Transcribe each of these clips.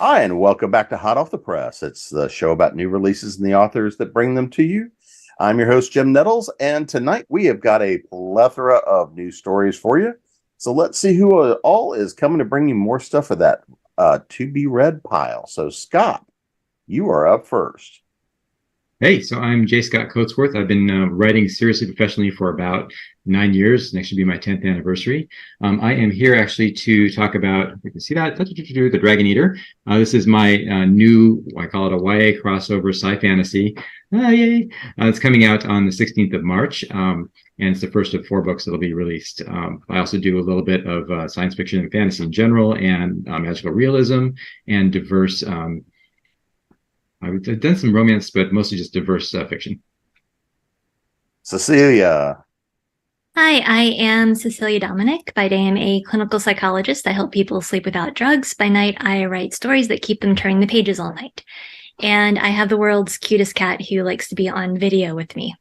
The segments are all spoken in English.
Hi, and welcome back to Hot Off the Press. It's the show about new releases and the authors that bring them to you. I'm your host, Jim Nettles, and tonight we have got a plethora of news stories for you. So let's see who all is coming to bring you more stuff of that to-be-read pile. So, Scott, you are up first. Hey, so I'm J. Scott Coatsworth. I've been writing seriously professionally for about 9 years. Next should be my 10th anniversary. I am here actually to talk about, you can see that, the Dragon Eater. This is my new, I call it a YA crossover sci-fantasy. Yay! It's coming out on the 16th of March, and it's the first of 4 books that will be released. I also do a little bit of science fiction and fantasy in general, and magical realism, and diverse I've done some romance, but mostly just diverse fiction. Cecilia. Hi, I am Cecilia Dominic. By day, I'm a clinical psychologist. I help people sleep without drugs. By night, I write stories that keep them turning the pages all night. And I have the world's cutest cat who likes to be on video with me.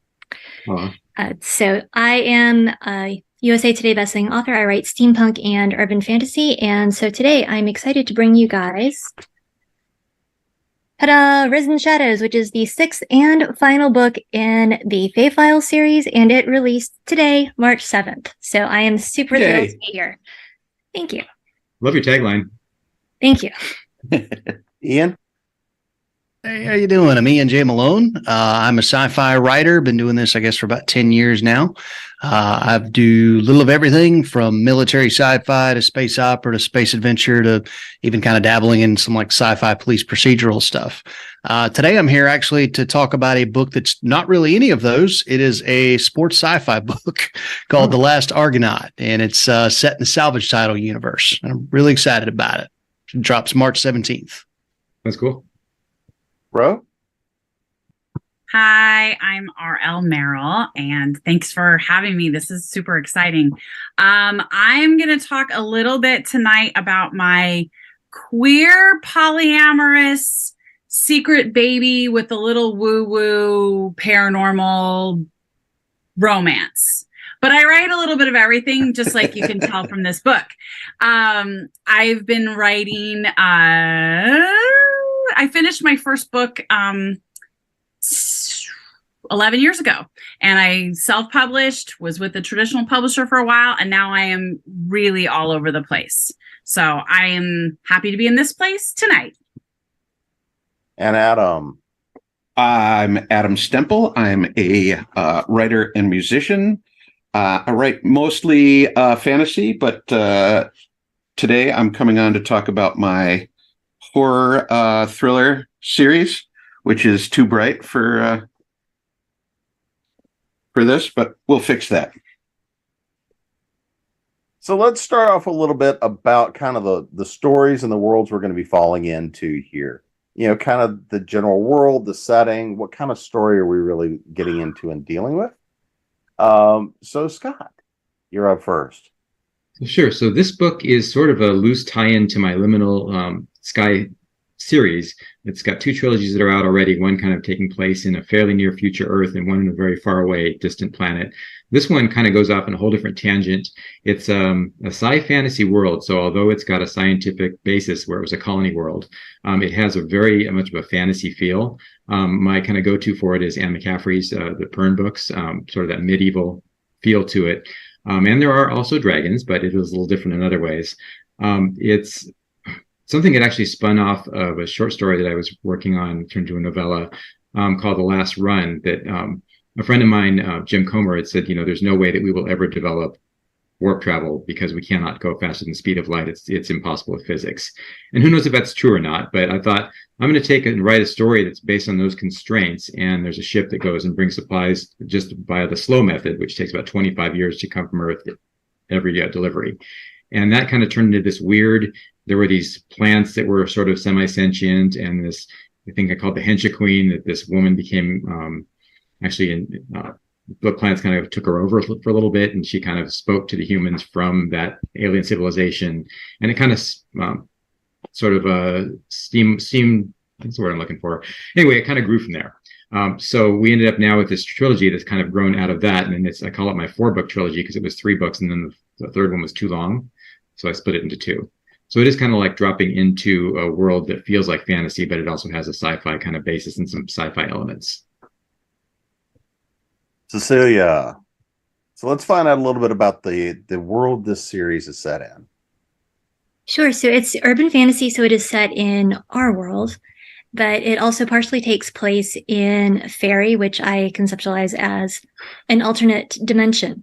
So I am a USA Today bestselling author. I write steampunk and urban fantasy. And so today, I'm excited to bring you guys Risen Shadows, which is the 6th and final book in the Fae Files series, and it released today, March 7th. So I am super thrilled to be here. Thank you. Love your tagline. Thank you. Ian? Hey, how you doing? I'm Ian J. Malone. I'm a sci-fi writer. Been doing this, I guess, for about 10 years now. I do a little of everything from military sci-fi to space opera to space adventure to even kind of dabbling in some like sci-fi police procedural stuff. Today, I'm here actually to talk about a book that's not really any of those. It is a sports sci-fi book called The Last Argonaut, and it's set in the salvage title universe. And I'm really excited about it. It drops March 17th. That's cool. Ro? Hi, I'm RL Merrill, and thanks for having me. This is super exciting. I'm going to talk a little bit tonight about my queer polyamorous secret baby with a little woo-woo paranormal romance. But I write a little bit of everything, just like you can tell from this book. I've been writing... I finished my first book 11 years ago, and I self-published, was with a traditional publisher for a while, and now I am really all over the place. So I am happy to be in this place tonight. And Adam? I'm Adam Stemple. I'm a writer and musician. I write mostly fantasy, but today I'm coming on to talk about my horror thriller series, which is too bright for this, but we'll fix that. So let's start off a little bit about kind of the stories and the worlds we're going to be falling into here. You know, kind of the general world, the setting, what kind of story are we really getting into and dealing with? So Scott, you're up first. Sure. So this book is sort of a loose tie-in to my Liminal Sky series. It's got 2 trilogies that are out already, one kind of taking place in a fairly near future Earth and one in a very far away distant planet. This one kind of goes off in a whole different tangent. It's a sci-fantasy world, so although it's got a scientific basis where it was a colony world, it has a very much of a fantasy feel. My kind of go-to for it is Anne McCaffrey's The Pern books, sort of that medieval feel to it. And there are also dragons, but it is a little different in other ways. It's something that actually spun off of a short story that I was working on, turned into a novella called The Last Run, that a friend of mine, Jim Comer, had said, you know, there's no way that we will ever develop warp travel because we cannot go faster than the speed of light. It's impossible with physics. And who knows if that's true or not, but I thought I'm going to take it and write a story that's based on those constraints. And there's a ship that goes and brings supplies just via the slow method, which takes about 25 years to come from Earth every delivery. And that kind of turned into this weird, there were these plants that were sort of semi-sentient, and this, I think I called the Hensha Queen, that this woman became the plants kind of took her over for a little bit, and she kind of spoke to the humans from that alien civilization. And it kind of sort of steam, that's the word I'm looking for. Anyway, it kind of grew from there. So we ended up now with this trilogy that's kind of grown out of that. And I call it my 4-book trilogy because it was 3 books, and then the third one was too long. So I split it into 2. So it is kind of like dropping into a world that feels like fantasy, but it also has a sci-fi kind of basis and some sci-fi elements. Cecilia, so let's find out a little bit about the world this series is set in. Sure. So it's urban fantasy, so it is set in our world, but it also partially takes place in fairy, which I conceptualize as an alternate dimension.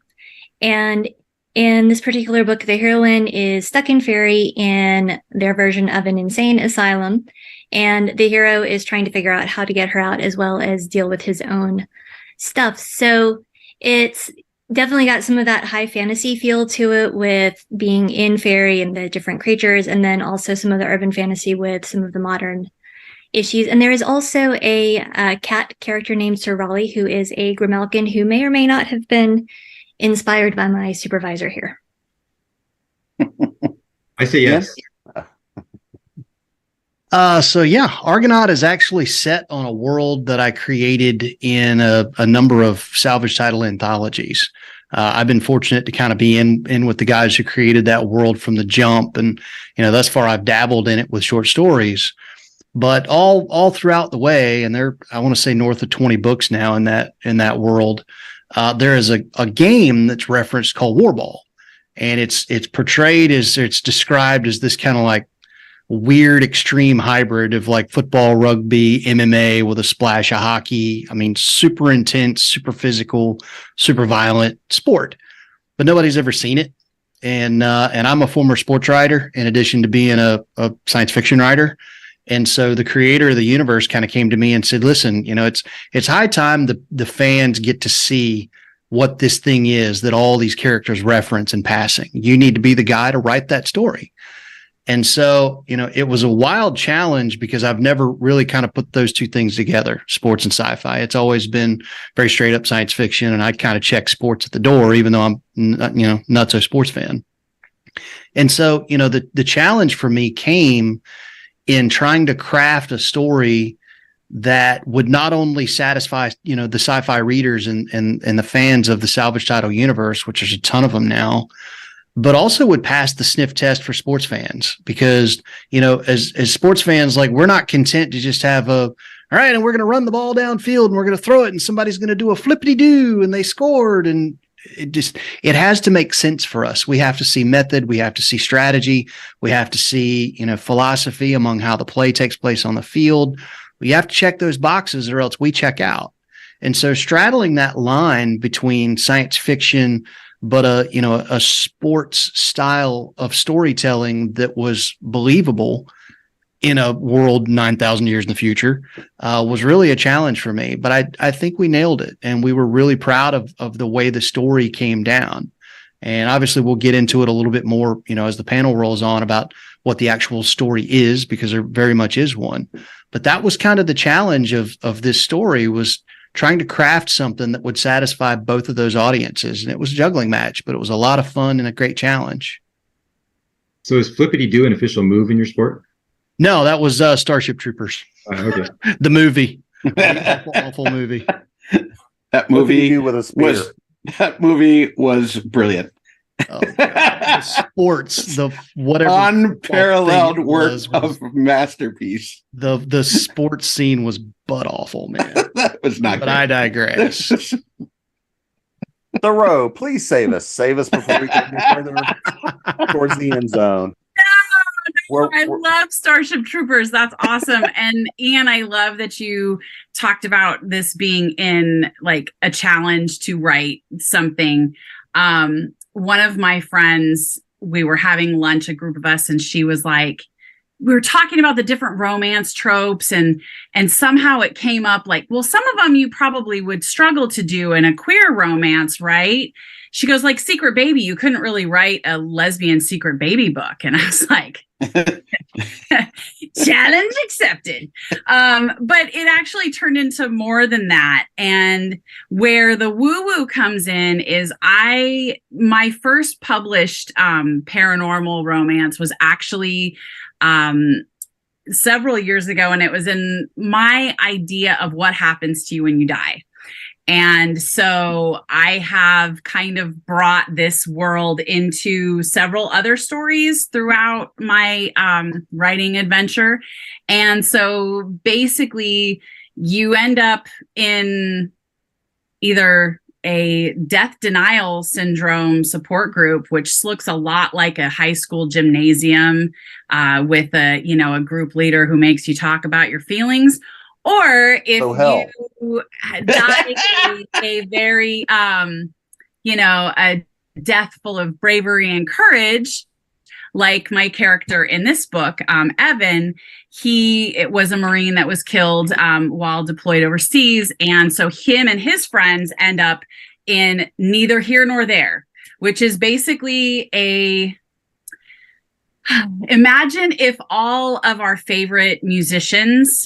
And in this particular book, the heroine is stuck in fairy in their version of an insane asylum, and the hero is trying to figure out how to get her out as well as deal with his own stuff. So it's definitely got some of that high fantasy feel to it with being in fairy and the different creatures, and then also some of the urban fantasy with some of the modern issues. And there is also a cat character named Sir Raleigh, who is a Grimalkin who may or may not have been inspired by my supervisor here. I say yes. So yeah, Argonaut is actually set on a world that I created in a number of salvage title anthologies. I've been fortunate to kind of be in with the guys who created that world from the jump, and thus far I've dabbled in it with short stories. But all throughout the way, and I want to say north of 20 books now in that world. There is a game that's referenced called Warball, and it's portrayed as, it's described as this kind of like weird extreme hybrid of like football, rugby, MMA with a splash of hockey. I mean, super intense, super physical, super violent sport, but nobody's ever seen it. And I'm a former sports writer in addition to being a science fiction writer. And so the creator of the universe kind of came to me and said, listen, it's high time the fans get to see what this thing is that all these characters reference in passing. You need to be the guy to write that story. And so, it was a wild challenge because I've never really kind of put those two things together, sports and sci-fi. It's always been very straight up science fiction, and I kind of check sports at the door, even though I'm not so sports fan. And so, the challenge for me came in trying to craft a story that would not only satisfy, the sci-fi readers and the fans of the salvage title universe, which there's a ton of them now, but also would pass the sniff test for sports fans. Because, as sports fans, like, we're not content to just have all right, and we're going to run the ball downfield and we're going to throw it and somebody's going to do a flippity-doo and they scored. And it has to make sense for us. We have to see method. We have to see strategy. We have to see, philosophy among how the play takes place on the field. We have to check those boxes or else we check out. And so straddling that line between science fiction, but a sports style of storytelling that was believable in a world 9,000 years in the future was really a challenge for me. But I think we nailed it, and we were really proud of the way the story came down. And obviously we'll get into it a little bit more, as the panel rolls on about what the actual story is, because there very much is one. But that was kind of the challenge of this story, was trying to craft something that would satisfy both of those audiences. And it was a juggling match, but it was a lot of fun and a great challenge. So is Flippity-Doo an official move in your sport? No, that was Starship Troopers. Okay. The movie. Awful movie. That movie with a spear. was brilliant. Oh, the sports, the whatever unparalleled work of masterpiece. The sports scene was butt awful, man. That was not. But great. I digress. Thoreau, please save us before we get any further towards the end zone. I love Starship Troopers. That's awesome. And Ian, I love that you talked about this being in like a challenge to write something. One of my friends, we were having lunch, a group of us, and she was like, we were talking about the different romance tropes, and somehow it came up like, well, some of them you probably would struggle to do in a queer romance, right? She goes, like Secret Baby, you couldn't really write a lesbian Secret Baby book. And I was like, challenge accepted. But it actually turned into more than that. And where the woo-woo comes in is my first published paranormal romance was actually several years ago. And it was in my idea of what happens to you when you die. And so I have kind of brought this world into several other stories throughout my writing adventure. And so basically, you end up in either a death denial syndrome support group, which looks a lot like a high school gymnasium with a group leader who makes you talk about your feelings. Or if you die a very, a death full of bravery and courage, like my character in this book, Evan, it was a Marine that was killed while deployed overseas. And so him and his friends end up in neither here nor there, which is basically imagine if all of our favorite musicians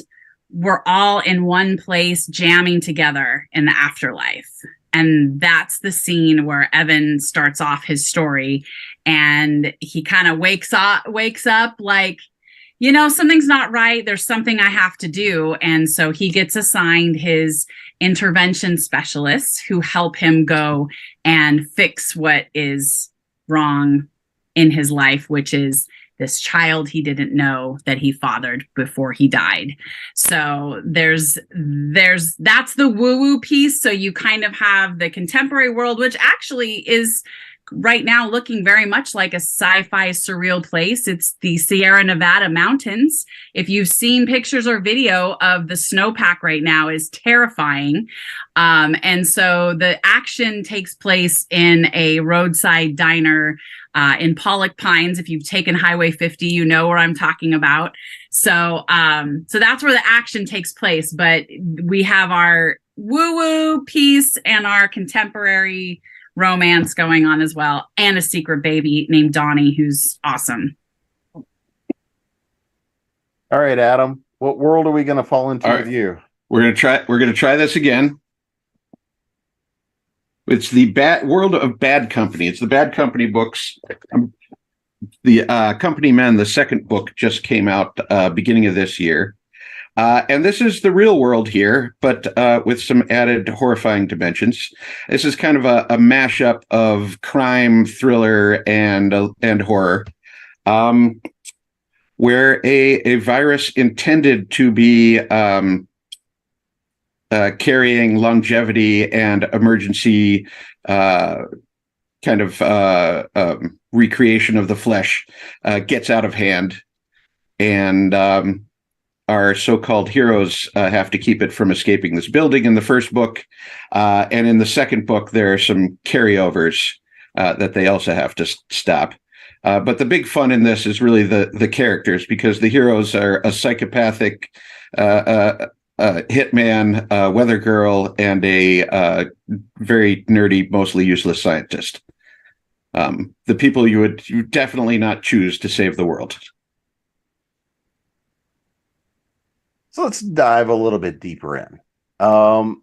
were all in one place jamming together in the afterlife. And that's the scene where Evan starts off his story, and he kind of wakes up like, something's not right. There's something I have to do. And so he gets assigned his intervention specialists who help him go and fix what is wrong in his life, which is this child he didn't know that he fathered before he died. So that's the woo-woo piece. So you kind of have the contemporary world, which actually is right now looking very much like a sci-fi surreal place. It's the Sierra Nevada mountains. If you've seen pictures or video of the snowpack right now, is terrifying. And so the action takes place in a roadside diner in Pollock Pines. If you've taken Highway 50, you know where I'm talking about. So that's where the action takes place. But we have our woo-woo piece and our contemporary romance going on as well, and a secret baby named Donnie, who's awesome. All right, Adam, what world are we going to fall into with you? We're going to try this again. It's the world of Bad Company. It's the Bad Company books. The Company Men, the second book, just came out beginning of this year. And this is the real world here, but with some added horrifying dimensions. This is kind of a mashup of crime, thriller, and horror, where a virus intended to be carrying longevity and emergency recreation of the flesh gets out of hand, and our so-called heroes have to keep it from escaping this building in the first book. And in the second book, there are some carryovers that they also have to stop. But the big fun in this is really the characters, because the heroes are a psychopathic hitman, weather girl, and a very nerdy, mostly useless scientist. The people you would definitely not choose to save the world. So let's dive a little bit deeper in.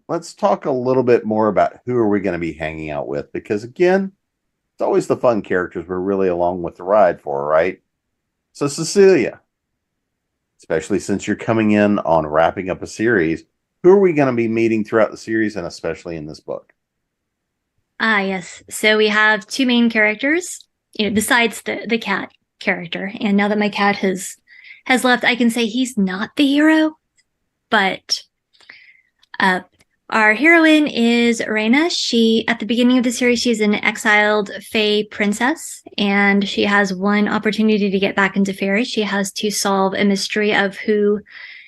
Let's talk a little bit more about who are we going to be hanging out with, because again, it's always the fun characters we're really along with the ride for, right? So Cecilia, especially since you're coming in on wrapping up a series, who are we going to be meeting throughout the series, and especially in this book? Yes. So we have two main characters, besides the cat character. And now that my cat has left, I can say he's not the hero. But our heroine is Reyna. She, at the beginning of the series, she's an exiled Fae princess, and she has one opportunity to get back into fairy. She has to solve a mystery of who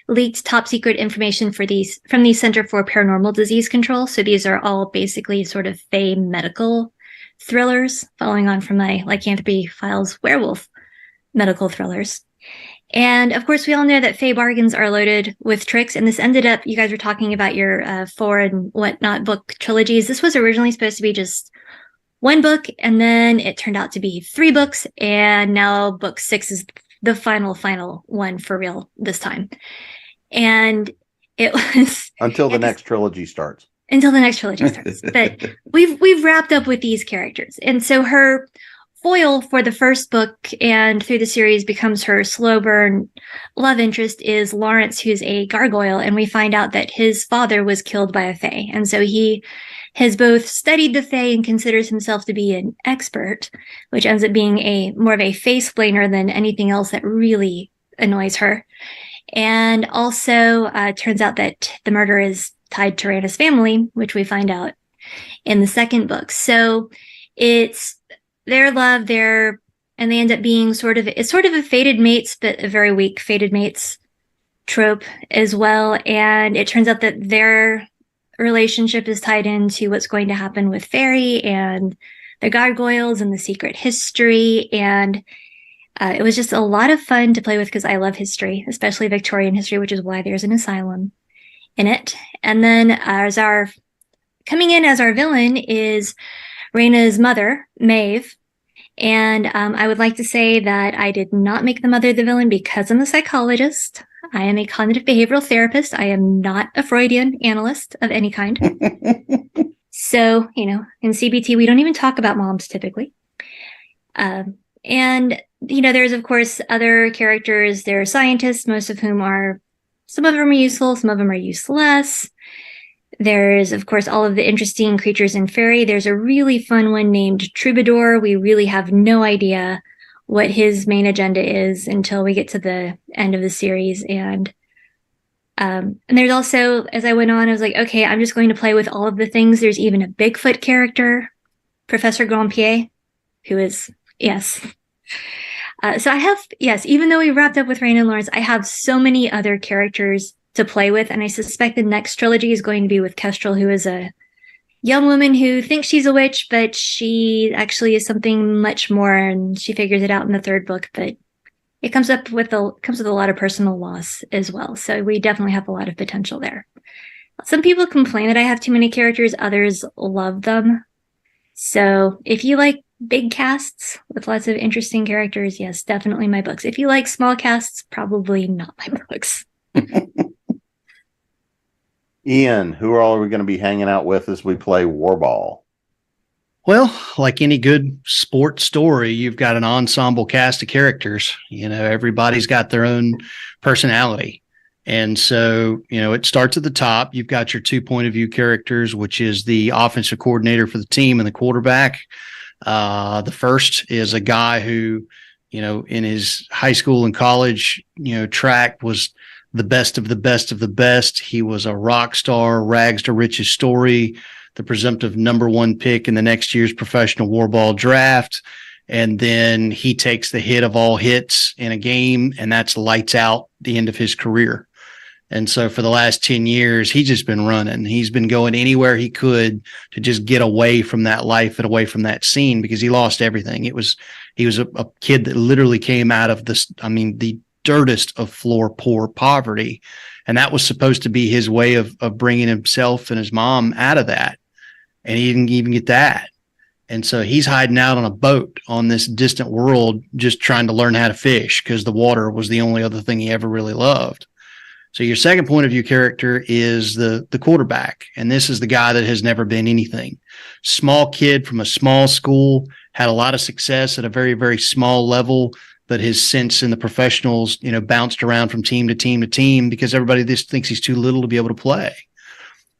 leaked top secret information from the Center for Paranormal Disease Control. So these are all basically sort of Fae medical thrillers, following on from my Lycanthropy Files werewolf medical thrillers. And of course, we all know that Fae bargains are loaded with tricks. And this ended up, you guys were talking about your 4 and whatnot book trilogies. This was originally supposed to be just one book, and then it turned out to be 3 books. And now book 6 is the final one for real this time. And it was until the next trilogy starts. Until the next trilogy starts. But we've wrapped up with these characters. And so her foil for the first book and through the series becomes her slow burn love interest is Lawrence, who's a gargoyle. And we find out that his father was killed by a fae. And so he has both studied the fae and considers himself to be an expert, which ends up being more of a face-plainer than anything else that really annoys her. And also turns out that the murder is tied to Rana's family, which we find out in the second book. So it's their love, and they end up being it's sort of a fated mates, but a very weak fated mates trope as well. And it turns out that their relationship is tied into what's going to happen with Fairy and the gargoyles and the secret history. And it was just a lot of fun to play with because I love history, especially Victorian history, which is why there's an asylum in it. And then coming in as our villain is Raina's mother, Maeve. And I would like to say that I did not make the mother the villain because I'm a psychologist. I am a cognitive behavioral therapist. I am not a Freudian analyst of any kind. So, in CBT, we don't even talk about moms typically. And, there's, of course, other characters. There are scientists, some of them are useful, some of them are useless. There's, of course, all of the interesting creatures in Fairy. There's a really fun one named Troubadour. We really have no idea what his main agenda is until we get to the end of the series. And there's also, as I went on, I was like, okay, I'm just going to play with all of the things. There's even a Bigfoot character, Professor Grandpier, who is, yes. So I have, yes, even though we wrapped up with Raina and Lawrence, I have so many other characters to play with. And I suspect the next trilogy is going to be with Kestrel, who is a young woman who thinks she's a witch, but she actually is something much more. And she figures it out in the third book, but it comes with a lot of personal loss as well. So we definitely have a lot of potential there. Some people complain that I have too many characters. Others love them. So if you like big casts with lots of interesting characters, yes, definitely my books. If you like small casts, probably not my books. Ian, who all are we going to be hanging out with as we play Warball? Well, like any good sports story, you've got an ensemble cast of characters. Everybody's got their own personality. And so, it starts at the top. You've got your 2 point of view characters, which is the offensive coordinator for the team and the quarterback. The first is a guy who, in his high school and college, track was the best of the best of the best. He was a rock star, rags to riches story, the presumptive number one pick in the next year's professional warball draft. And then he takes the hit of all hits in a game, and that's lights out the end of his career. And so for the last 10 years, he's just been running. He's been going anywhere he could to just get away from that life and away from that scene because he lost everything. He was a kid that literally came out of the dirtest of floor poor poverty. And that was supposed to be his way of bringing himself and his mom out of that. And he didn't even get that. And so he's hiding out on a boat on this distant world, just trying to learn how to fish because the water was the only other thing he ever really loved. So your second point of view character is the quarterback. And this is the guy that has never been anything. Small kid from a small school, had a lot of success at a very, very small level, but his sense in the professionals, bounced around from team to team to team because everybody just thinks he's too little to be able to play.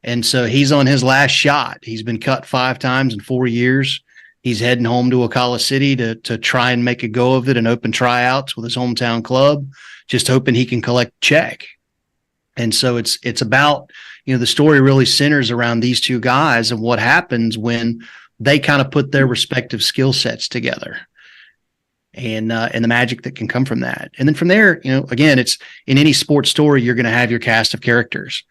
And so he's on his last shot. He's been cut 5 times in 4 years. He's heading home to Ocala City to try and make a go of it and open tryouts with his hometown club, just hoping he can collect a check. And so it's about, the story really centers around these two guys and what happens when they kind of put their respective skill sets together. And the magic that can come from that. And then from there, again, it's in any sports story, you're going to have your cast of characters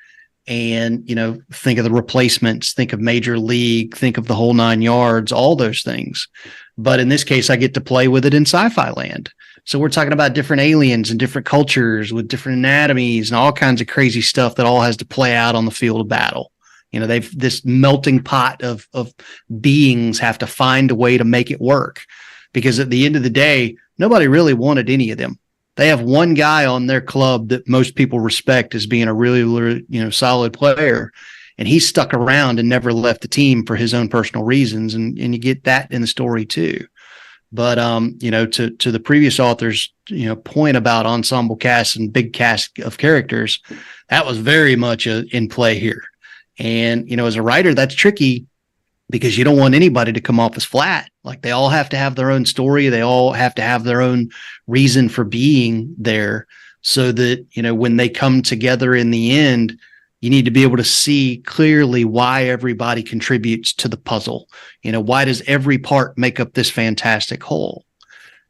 and, think of the Replacements, think of Major League, think of the whole 9 yards, all those things. But in this case, I get to play with it in sci-fi land. So we're talking about different aliens and different cultures with different anatomies and all kinds of crazy stuff that all has to play out on the field of battle. This melting pot of beings have to find a way to make it work. Because at the end of the day, nobody really wanted any of them. They have one guy on their club that most people respect as being a really, solid player. And he stuck around and never left the team for his own personal reasons. And you get that in the story too. But to the previous author's point about ensemble cast and big cast of characters, that was very much in play here. And as a writer, that's tricky because you don't want anybody to come off as flat. Like, they all have to have their own story. They all have to have their own reason for being there, so that, when they come together in the end, you need to be able to see clearly why everybody contributes to the puzzle. Why does every part make up this fantastic whole?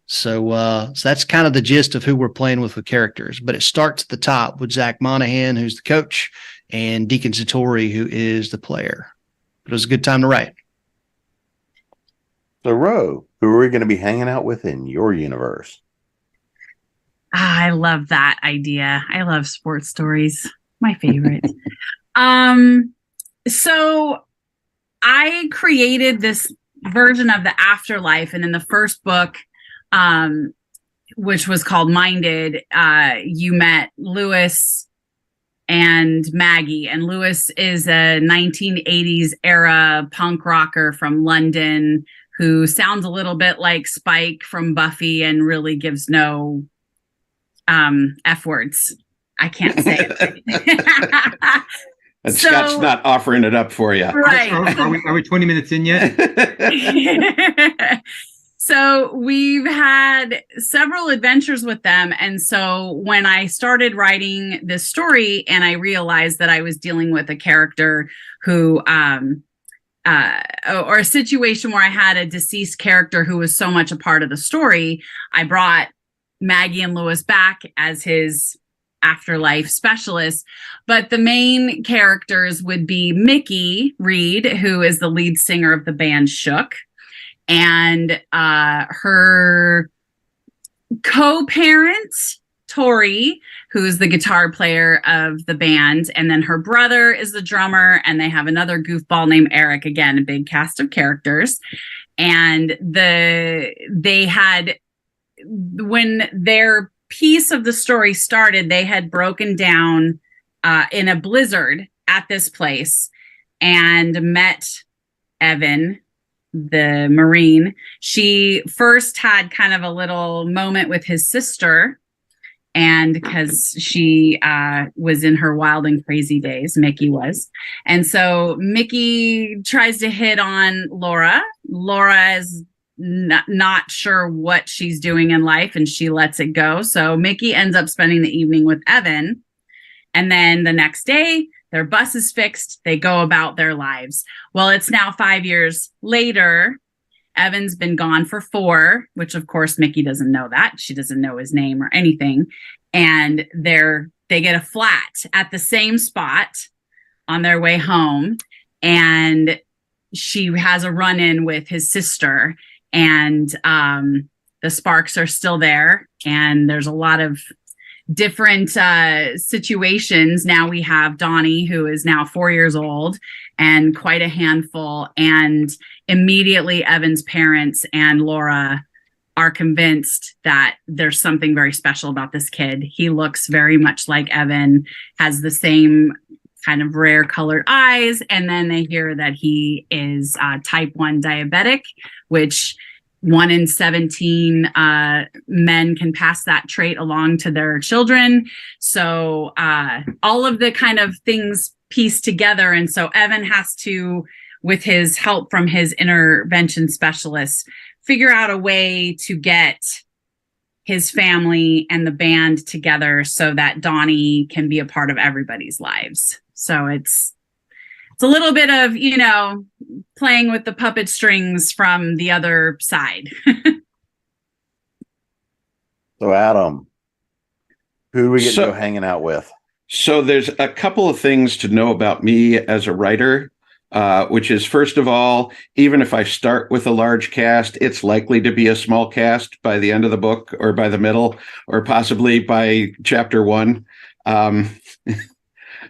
So that's kind of the gist of who we're playing with characters. But it starts at the top with Zach Monahan, who's the coach, and Deacon Satori, who is the player. But it was a good time to write. So, Ro, who are we going to be hanging out with in your universe? I love that idea. I love sports stories. My favorite. So I created this version of the afterlife, and in the first book, which was called Minded, you met Lewis and Maggie, and Lewis is a 1980s era punk rocker from London who sounds a little bit like Spike from Buffy and really gives no F words. I can't say it. And Scott's not offering it up for you. Right. Are we 20 minutes in yet? So we've had several adventures with them. And so when I started writing this story and I realized that I was dealing with a character who, or a situation where I had a deceased character who was so much a part of the story, I brought Maggie and Lewis back as his afterlife specialist. But the main characters would be Mickey Reed, who is the lead singer of the band Shook, and her co-parent Tori, who's the guitar player of the band, and then her brother is the drummer, and they have another goofball named Eric. Again, a big cast of characters. And they had, when their piece of the story started, they had broken down in a blizzard at this place and met Evan, the Marine. She first had kind of a little moment with his sister, and because she was in her wild and crazy days, Mickey was. And so Mickey tries to hit on Laura. Laura is not sure what she's doing in life, and she lets it go. So Mickey ends up spending the evening with Evan. And then the next day, their bus is fixed. They go about their lives. Well, it's now 5 years later. Evan's been gone for 4, which of course Mickey doesn't know that. She doesn't know his name or anything. And they get a flat at the same spot on their way home. And she has a run-in with his sister, and the sparks are still there. And there's a lot of different situations. Now we have Donnie, who is now 4 years old and quite a handful. And immediately Evan's parents and Laura are convinced that there's something very special about this kid. He looks very much like Evan, has the same kind of rare colored eyes. And then they hear that he is type 1 diabetic, which 1 in 17 men can pass that trait along to their children. So all of the kind of things piece together. And so Evan has to, with his help from his intervention specialist, figure out a way to get his family and the band together so that Donnie can be a part of everybody's lives. So it's a little bit of, playing with the puppet strings from the other side. So, Adam, who do we get to go hanging out with? So there's a couple of things to know about me as a writer, which is, first of all, even if I start with a large cast, it's likely to be a small cast by the end of the book, or by the middle, or possibly by chapter 1.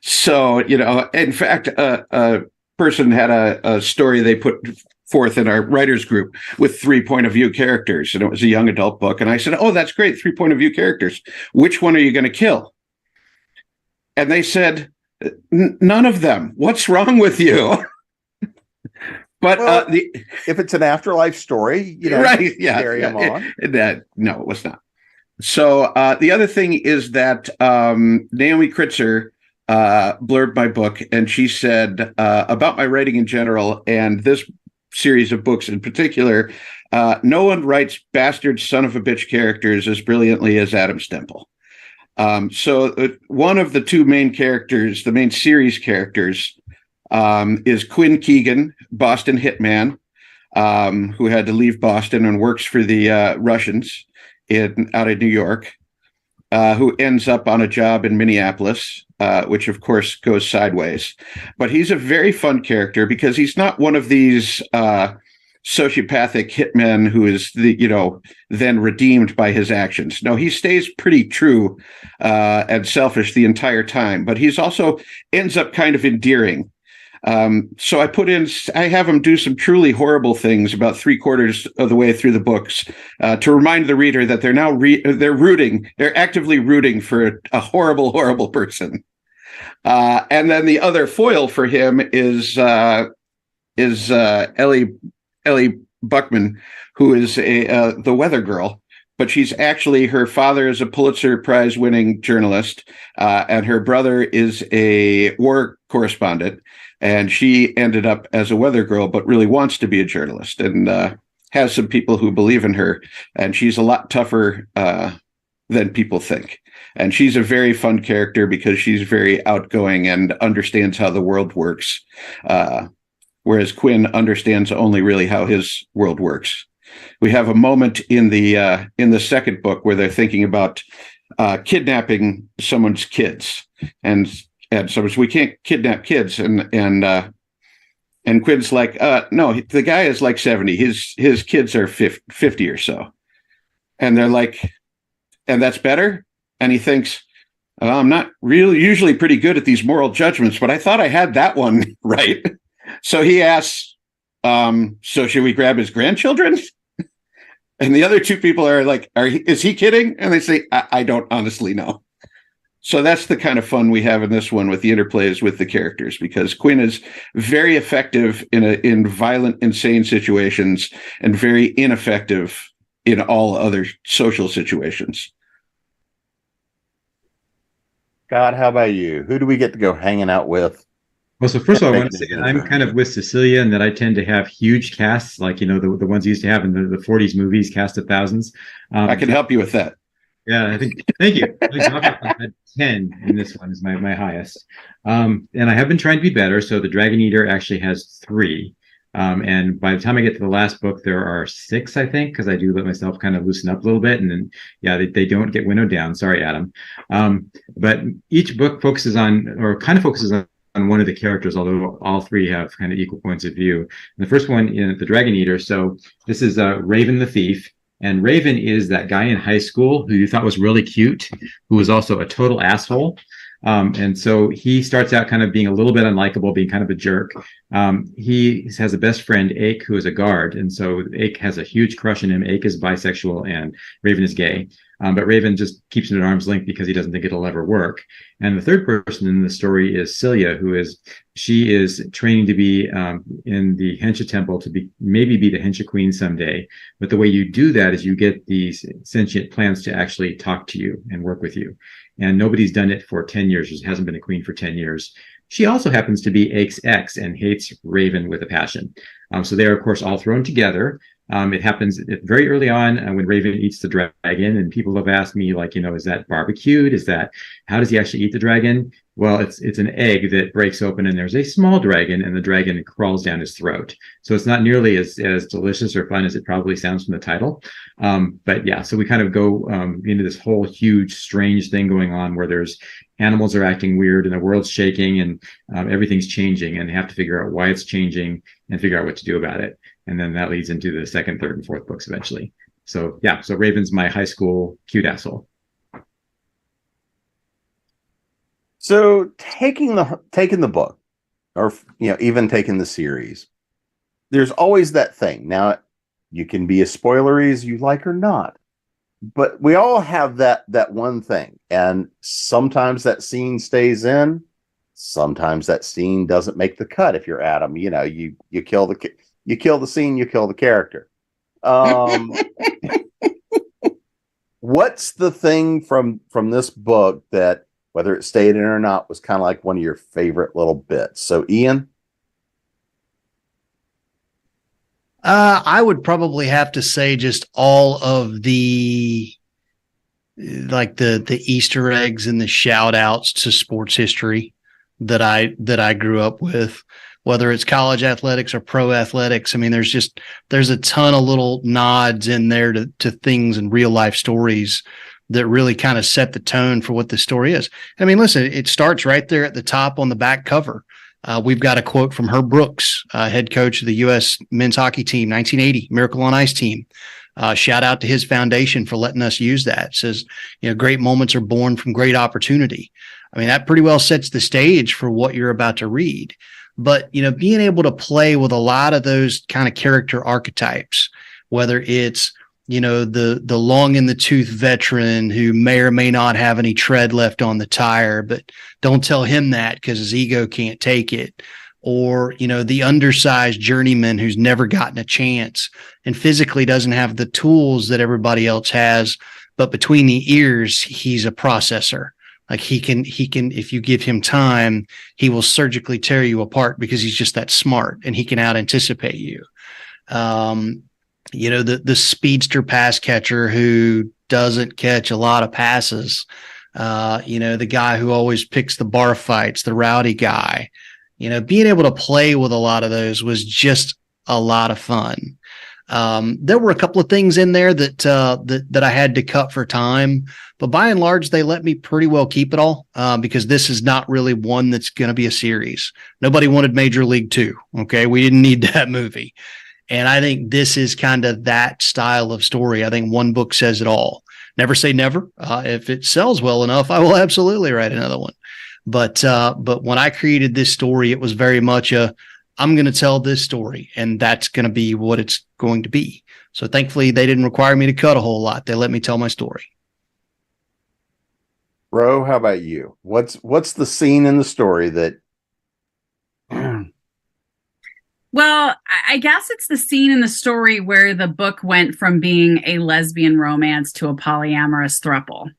So, in fact, a person had a story they put forth in our writers group with 3 point of view characters, and it was a young adult book. And I said, "Oh, that's great, 3 point of view characters. Which one are you going to kill?" And they said, "None of them. What's wrong with you?" But Well, if it's an afterlife story, right, yeah, carry them on. No, it was not. So the other thing is that Naomi Kritzer blurbed my book, and she said about my writing in general and this series of books in particular, no one writes bastard son of a bitch characters as brilliantly as Adam Stemple. So one of the two main characters, the main series characters, is Quinn Keegan, Boston hitman, who had to leave Boston and works for the Russians out of New York, who ends up on a job in Minneapolis, which of course goes sideways. But he's a very fun character because he's not one of these sociopathic hitmen who is then redeemed by his actions. No, he stays pretty true and selfish the entire time, but he's also ends up kind of endearing. So I have him do some truly horrible things about 3/4 of the way through the books to remind the reader that they're now they're actively rooting for a horrible, horrible person. And then the other foil for him is Ellie Buckman, who is the weather girl, but she's actually, her father is a Pulitzer Prize winning journalist, and her brother is a war correspondent. And she ended up as a weather girl, but really wants to be a journalist and has some people who believe in her. And she's a lot tougher than people think. And she's a very fun character because she's very outgoing and understands how the world works. Whereas Quinn understands only really how his world works. We have a moment in the second book where they're thinking about kidnapping someone's kids, and so we can't kidnap kids, and Quinn's like, no, the guy is like 70. His kids are 50 or so, and they're like, and that's better. And he thinks, I'm not really usually pretty good at these moral judgments, but I thought I had that one right. So he asks, so should we grab his grandchildren? And the other two people are like, is he kidding? And they say, I don't honestly know. So that's the kind of fun we have in this one with the interplays with the characters, because Quinn is very effective in violent, insane situations and very ineffective in all other social situations. God, how about you? Who do we get to go hanging out with? Well, so first of all, I want to say I'm kind of with Cecilia, and that I tend to have huge casts, like, the ones you used to have in the 40s movies, cast of thousands. I can help you with that. Yeah, I think. Thank you. I think I had 10 in this one is my highest, and I have been trying to be better. So the Dragon Eater actually has 3, and by the time I get to the last book, there are 6, I think, because I do let myself kind of loosen up a little bit, and then they don't get winnowed down. Sorry, Adam. But each book focuses on one of the characters, although all 3 have kind of equal points of view. And the first one in the Dragon Eater. So this is Raven the Thief. And Raven is that guy in high school who you thought was really cute, who was also a total asshole. And so he starts out kind of being a little bit unlikable, being kind of a jerk. He has a best friend, Ake, who is a guard. And so Ake has a huge crush on him. Ake is bisexual and Raven is gay. But Raven just keeps him at arm's length because he doesn't think it'll ever work. And the third person in the story is Celia, she is training to be in the Hensha Temple to maybe be the Hensha Queen someday. But the way you do that is you get these sentient plants to actually talk to you and work with you. And nobody's done it for 10 years. There hasn't been a queen for 10 years. She also happens to be Ake's ex and hates Raven with a passion. So they are, of course, all thrown together. It happens very early on when Raven eats the dragon, and people have asked me, like, is that barbecued? How does he actually eat the dragon? Well, it's an egg that breaks open, and there's a small dragon, and the dragon crawls down his throat. So it's not nearly as delicious or fun as it probably sounds from the title. But yeah, so we kind of go into this whole huge, strange thing going on where there's animals are acting weird, and the world's shaking, and everything's changing, and they have to figure out why it's changing and figure out what to do about it. And then that leads into the second, third, and fourth books eventually. So yeah, so Raven's my high school cute asshole. So taking the book, or even taking the series, there's always that thing. Now, you can be as spoilery as you like or not, but we all have that one thing, and sometimes that scene stays in, sometimes that scene doesn't make the cut. If you're Adam, you kill the kid. You kill the scene, you kill the character. What's the thing from this book that, whether it stayed in or not, was kind of like one of your favorite little bits? So, Ian? I would probably have to say just all of the Easter eggs and the shout outs to sports history that I grew up with, whether it's college athletics or pro athletics. I mean, there's a ton of little nods in there to things and real life stories that really kind of set the tone for what the story is. I mean, listen, it starts right there at the top on the back cover. We've got a quote from Herb Brooks, head coach of the U.S. men's hockey team, 1980 Miracle on Ice team. Shout out to his foundation for letting us use that. It says, great moments are born from great opportunity. I mean, that pretty well sets the stage for what you're about to read. But, being able to play with a lot of those kind of character archetypes, whether it's, the long in the tooth veteran who may or may not have any tread left on the tire, but don't tell him that because his ego can't take it. Or, the undersized journeyman who's never gotten a chance and physically doesn't have the tools that everybody else has, but between the ears, he's a processor. Like he can, if you give him time, he will surgically tear you apart because he's just that smart and he can out anticipate you. The speedster pass catcher who doesn't catch a lot of passes, the guy who always picks the bar fights, the rowdy guy, being able to play with a lot of those was just a lot of fun. There were a couple of things in there that I had to cut for time, but by and large, they let me pretty well keep it all because this is not really one that's going to be a series. Nobody wanted Major League 2. Okay. We didn't need that movie. And I think this is kind of that style of story. I think one book says it all. Never say never. If it sells well enough, I will absolutely write another one. But when I created this story, it was very much I'm going to tell this story, and that's going to be what it's going to be. So thankfully, they didn't require me to cut a whole lot. They let me tell my story. Ro, how about you? What's the scene in the story that? Well, I guess it's the scene in the story where the book went from being a lesbian romance to a polyamorous throuple.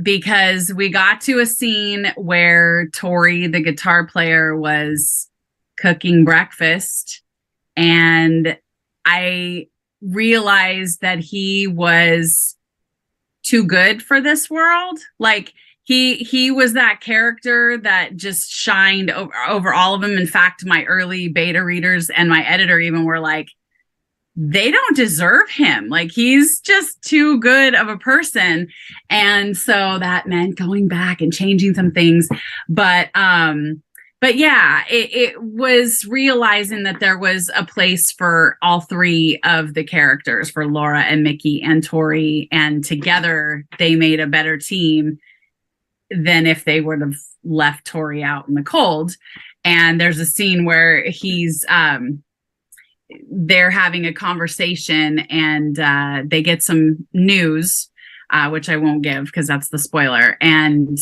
Because we got to a scene where Tori, the guitar player, was cooking breakfast, and I realized that he was too good for this world. Like he was that character that just shined over all of them. In fact, my early beta readers and my editor even were like, they don't deserve him. Like, he's just too good of a person. And so that meant going back and changing some things. But yeah, it was realizing that there was a place for all three of the characters, for Laura and Mickey and Tori, and together they made a better team than if they would have left Tori out in the cold. And there's a scene where they're having a conversation, and they get some news, which I won't give because that's the spoiler. And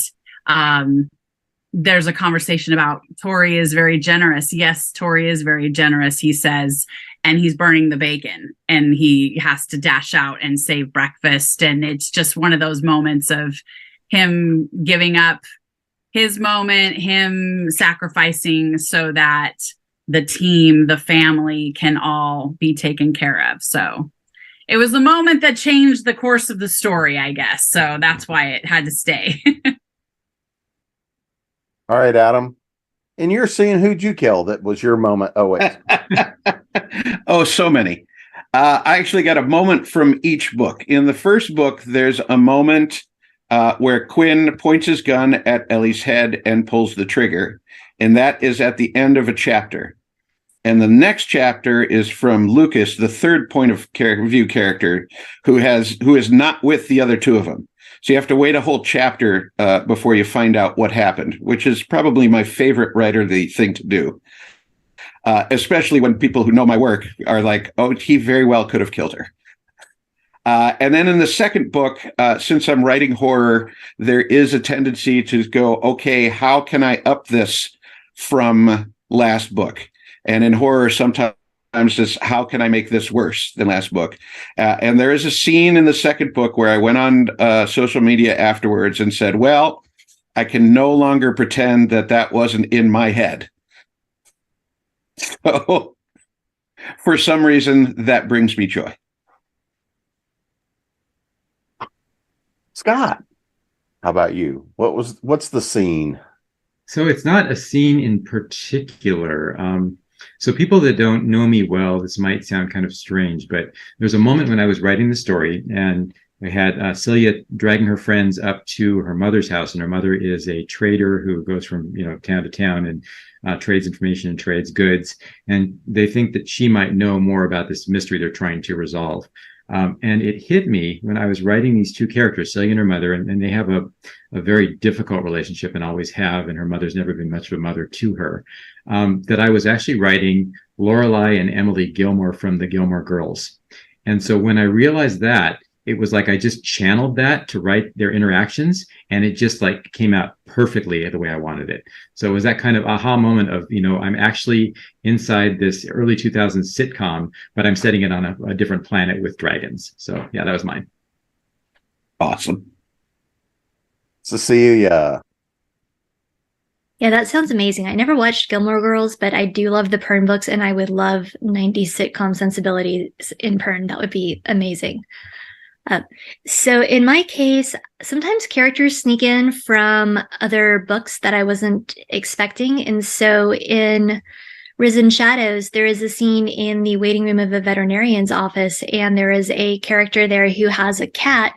there's a conversation about Tori is very generous. Yes, Tori is very generous, he says, and he's burning the bacon, and he has to dash out and save breakfast. And it's just one of those moments of him giving up his moment, him sacrificing so that the team, the family can all be taken care of. So it was the moment that changed the course of the story, I guess. So that's why it had to stay. All right, Adam. In your scene, who'd you kill that was your moment? Oh, wait. Oh, so many. I actually got a moment from each book. In the first book, there's a moment where Quinn points his gun at Ellie's head and pulls the trigger. And that is at the end of a chapter. And the next chapter is from Lucas, the third point of view character, who is not with the other two of them. So you have to wait a whole chapter before you find out what happened, which is probably my favorite writerly thing to do. Especially when people who know my work are like, oh, he very well could have killed her. And then in the second book, since I'm writing horror, there is a tendency to go, okay, how can I up this from last book? And in horror, sometimes it's how can I make this worse than last book? And there is a scene in the second book where I went on social media afterwards and said, well, I can no longer pretend that wasn't in my head. So for some reason, that brings me joy. Scott, how about you? What's the scene? So it's not a scene in particular. So people that don't know me well, this might sound kind of strange, but there's a moment when I was writing the story and I had Celia dragging her friends up to her mother's house, and her mother is a trader who goes from town to town and trades information and trades goods. And they think that she might know more about this mystery they're trying to resolve. And it hit me when I was writing these two characters, Celia and her mother, and they have a very difficult relationship and always have, and her mother's never been much of a mother to her, that I was actually writing Lorelai and Emily Gilmore from the Gilmore Girls. And so when I realized that, it was like I just channeled that to write their interactions, and it just like came out perfectly the way I wanted it. So it was that kind of aha moment of, I'm actually inside this early 2000s sitcom, but I'm setting it on a different planet with dragons. So yeah, that was mine. Awesome. Cecilia. Yeah, that sounds amazing. I never watched Gilmore Girls, but I do love the Pern books, and I would love 90s sitcom sensibilities in Pern. That would be amazing. So in my case, sometimes characters sneak in from other books that I wasn't expecting. And so in Risen Shadows, there is a scene in the waiting room of a veterinarian's office, and there is a character there who has a cat,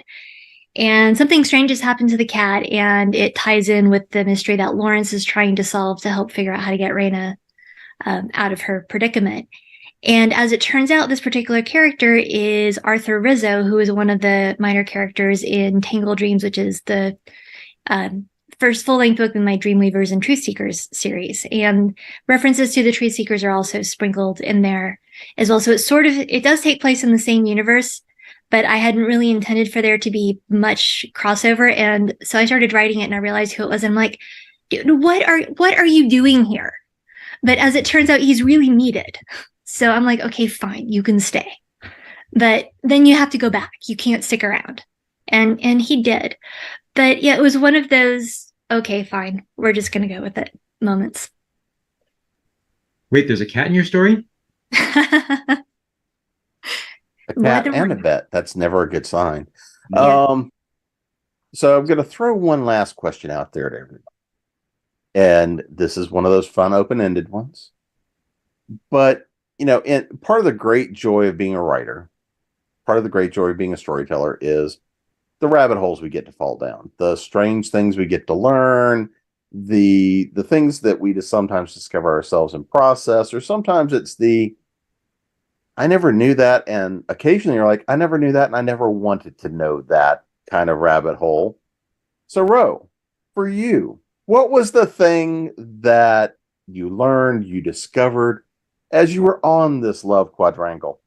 and something strange has happened to the cat, and it ties in with the mystery that Lawrence is trying to solve to help figure out how to get Raina out of her predicament. And as it turns out, this particular character is Arthur Rizzo, who is one of the minor characters in Tangled Dreams, which is the first full-length book in my Dreamweavers and Truth Seekers series. And references to the Truth Seekers are also sprinkled in there as well. So it does take place in the same universe, but I hadn't really intended for there to be much crossover. And so I started writing it, and I realized who it was. And I'm like, dude, what are you doing here? But as it turns out, he's really needed. So I'm like, okay, fine, you can stay. But then you have to go back. You can't stick around. And he did. But yeah, it was one of those, okay, fine, we're just going to go with it moments. Wait, there's a cat in your story? A cat and a bet. That's never a good sign. Yeah. So I'm going to throw one last question out there to everybody. And this is one of those fun, open-ended ones. But and part of the great joy of being a writer, part of the great joy of being a storyteller is the rabbit holes we get to fall down, the strange things we get to learn, the things that we just sometimes discover ourselves in process, or sometimes it's I never knew that, and occasionally you're like, I never knew that, and I never wanted to know that kind of rabbit hole. So, Ro, for you, what was the thing that you learned, you discovered, as you were on this love quadrangle?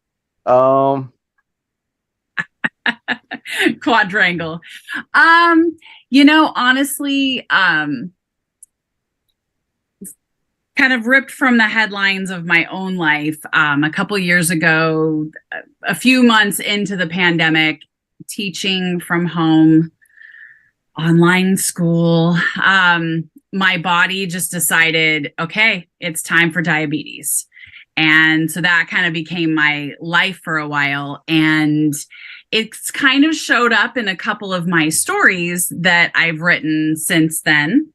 Quadrangle. Honestly, kind of ripped from the headlines of my own life. A couple years ago, a few months into the pandemic, teaching from home, online school, my body just decided, okay, it's time for diabetes. And so that kind of became my life for a while. And it's kind of showed up in a couple of my stories that I've written since then.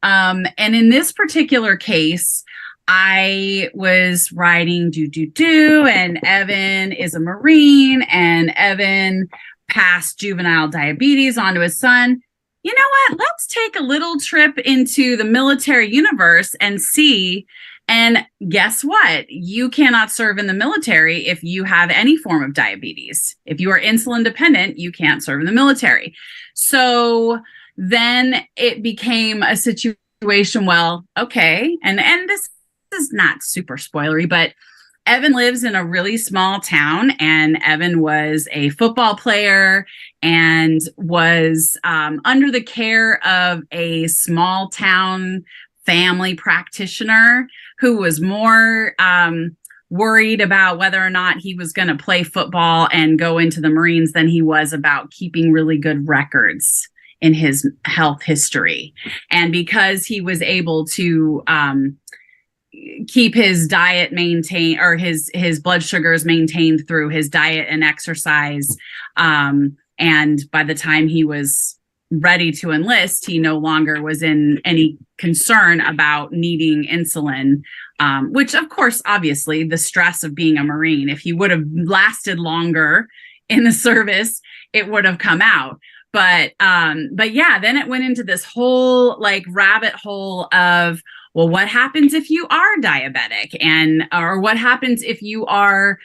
And in this particular case, I was writing and Evan is a Marine, and Evan passed juvenile diabetes onto his son. You know what? Let's take a little trip into the military universe and see. And guess what? You cannot serve in the military if you have any form of diabetes. If you are insulin dependent, you can't serve in the military. So then it became a situation, well, okay. And this is not super spoilery, but Evan lives in a really small town, and Evan was a football player and was under the care of a small town family practitioner who was more worried about whether or not he was going to play football and go into the Marines than he was about keeping really good records in his health history. And because he was able to keep his diet maintained, or his blood sugars maintained through his diet and exercise, and by the time he was ready to enlist, he no longer was in any concern about needing insulin, which of course, obviously the stress of being a Marine, if he would have lasted longer in the service, it would have come out. But yeah, then it went into this whole like rabbit hole of, well, what happens if you are diabetic, or what happens if you are